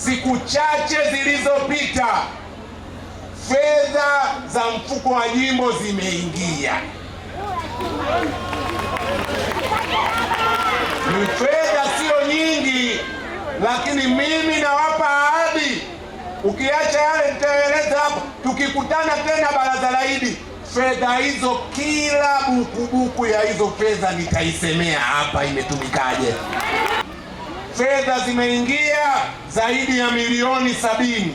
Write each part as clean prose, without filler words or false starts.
siku chache zilizopita fedha za mfuko wa jimbo zimeingia. Ni fedha sio nyingi, lakini mimi nawapa ahadi, ukiacha yale nitaeleza hapo, tukikutana tena baraza la Idi, fedha hizo, kila bukubuku ya hizo fedha nitaisemea hapa imetumikaje. Fedha zimeingia zaidi ya milioni 70.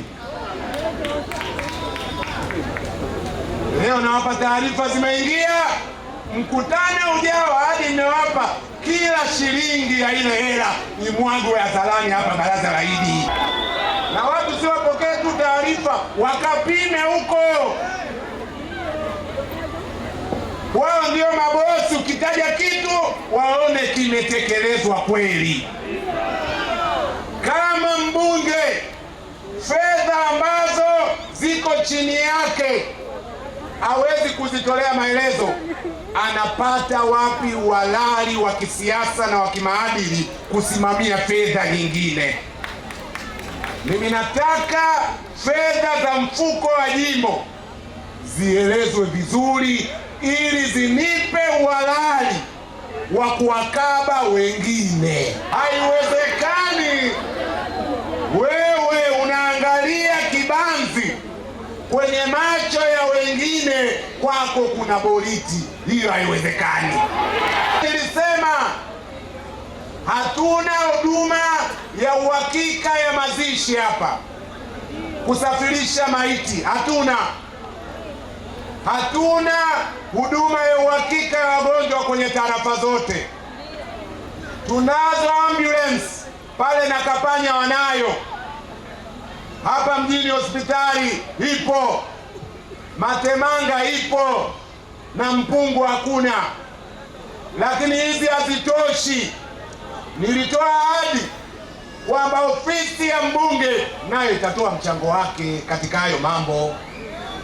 Leo nawapa taarifa zimeingia. Mkutano ujao hadi nimewapa kila shilingi ya ile hela imwagwe hadharani hapa baraza la Idi, na watu si wapokee tu taarifa, wakapime huko. Wao ndio mabosi, ukitaja kitu waone kimetekelezwa kweli. Kama mbunge, fedha ambazo ziko chini yake hawezi kuzitolea maelezo, anapata wapi uhalali wa kisiasa na wa kimaadili kusimamia fedha nyingine? Mimi nataka fedha za mfuko wa jimbo zielezwe vizuri ili zinipe uhalali wa kuwakaba wengine. Haiwezekani wewe unaangalia kibanzi kwenye macho ya wengine, kwako kuna boliti. Hiyo haiwezekani. Nilisema hatuna huduma ya uhakika ya mazishi hapa, kusafirisha maiti hatuna huduma ya uhakika ya wagonjwa kwenye tarafa zote. Tunazo ambulance pale na Kapanya wanayo, hapa mjini hospitali ipo, Matemanga ipo, na Mpungu hakuna. Lakini hizi hazitoshi. Nilitoa ahadi kwamba ofisi ya mbunge nayo itatoa mchango wake katika hayo mambo.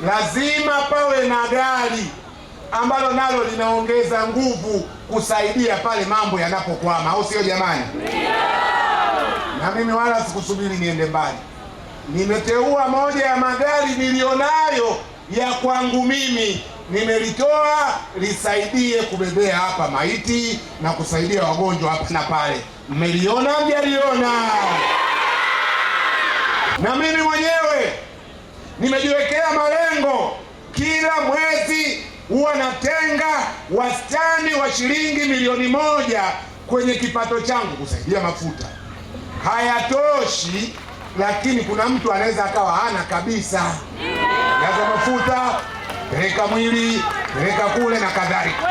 Lazima pawe na gari ambalo nalo linaongeza nguvu kusaidia pale mambo yanapokwama, au sio jamani? Na mimi wala sikusubiri niende mbali, nimeteua moja ya magari nilionayo ya kwangu mimi, nimelitoa lisaidie kubebea hapa maiti na kusaidia wagonjwa hapa na pale. Mmeliona mjaliona? Na mimi mwenyewe nimejiwekea malengo, kila mwezi huwa natenga wastani wa shilingi milioni 1 kwenye kipato changu kusaidia mafuta. Hayatoshi, lakini kuna mtu anaweza akawa hana kabisa, jaza mafuta, peleka mwili, peleka kule na kadhalika.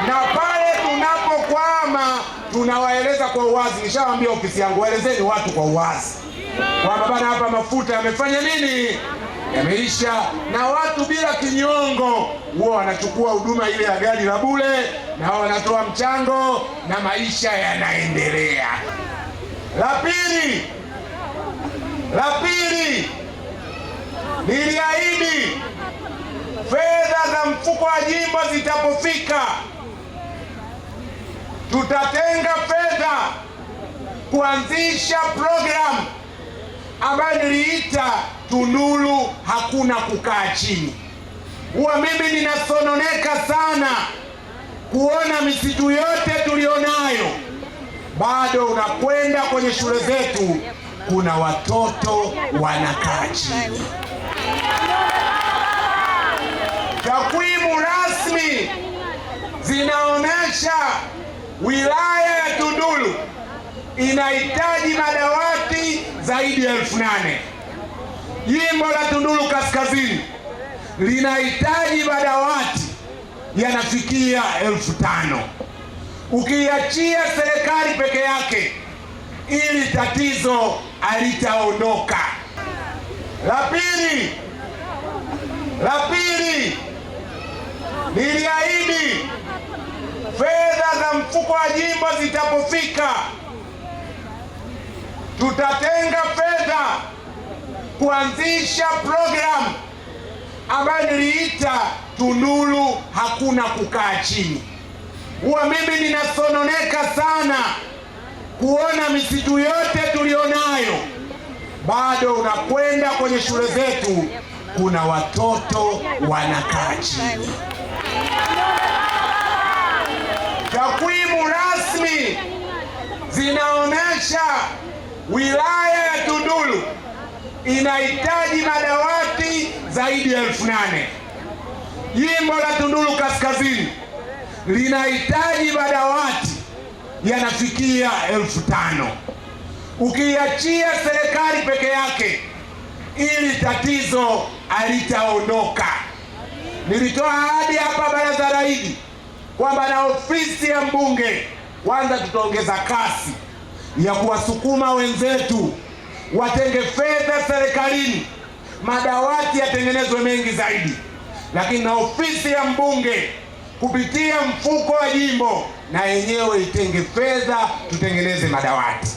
Na pale tunapokwama tunawaeleza kwa uwazi. Nishawaambia ofisi yangu, waelezeni watu kwa uwazi kwamba bana, hapa mafuta yamefanya nini, yameisha. Na watu bila kinyongo huwa wanachukua huduma ile ya gari la bure, na wanatoa mchango na maisha yanaendelea. La pili, niliahidi fedha za mfuko wa jimbo zitapofika, tutatenga fedha kuanzisha programu ambayo niliita Tunduru hakuna kukaa chini. Huwa mimi ninasononeka sana kuona misitu yote tulionayo bado unakwenda kwenye shule zetu kuna watoto wanakaa chini. Takwimu rasmi zinaonyesha wilaya ya Tunduru inahitaji madawati zaidi ya 8,000. Jimbo la Tunduru Kaskazini linahitaji madawati yanafikia 5,000. Ukiachia serikali peke yake, ili tatizo halitaondoka. La pili, niliahidi fedha za mfuko wa jimbo zitapofika, tutatenga fedha kuanzisha programu ambayo niliita Tunduru hakuna kukaa chini. Huwa mimi ninasononeka sana kuona misitu yote tulionayo bado unakwenda kwenye shule zetu, kuna watoto wanakaa chini. Takwimu rasmi zinaonyesha wilaya ya Tunduru inahitaji madawati zaidi ya 8,000. Jimbo la Tunduru Kaskazini linahitaji madawati yanafikia 5,000. Ukiachia serikali peke yake, ili tatizo halitaondoka. Nilitoa ahadi hapa baraza la Idi kwamba na ofisi ya mbunge, kwanza tutaongeza kasi ya kuwasukuma wenzetu watenge fedha serikalini, madawati yatengenezwe mengi zaidi, lakini na ofisi ya mbunge kupitia mfuko wa jimbo na yenyewe itenge fedha tutengeneze madawati.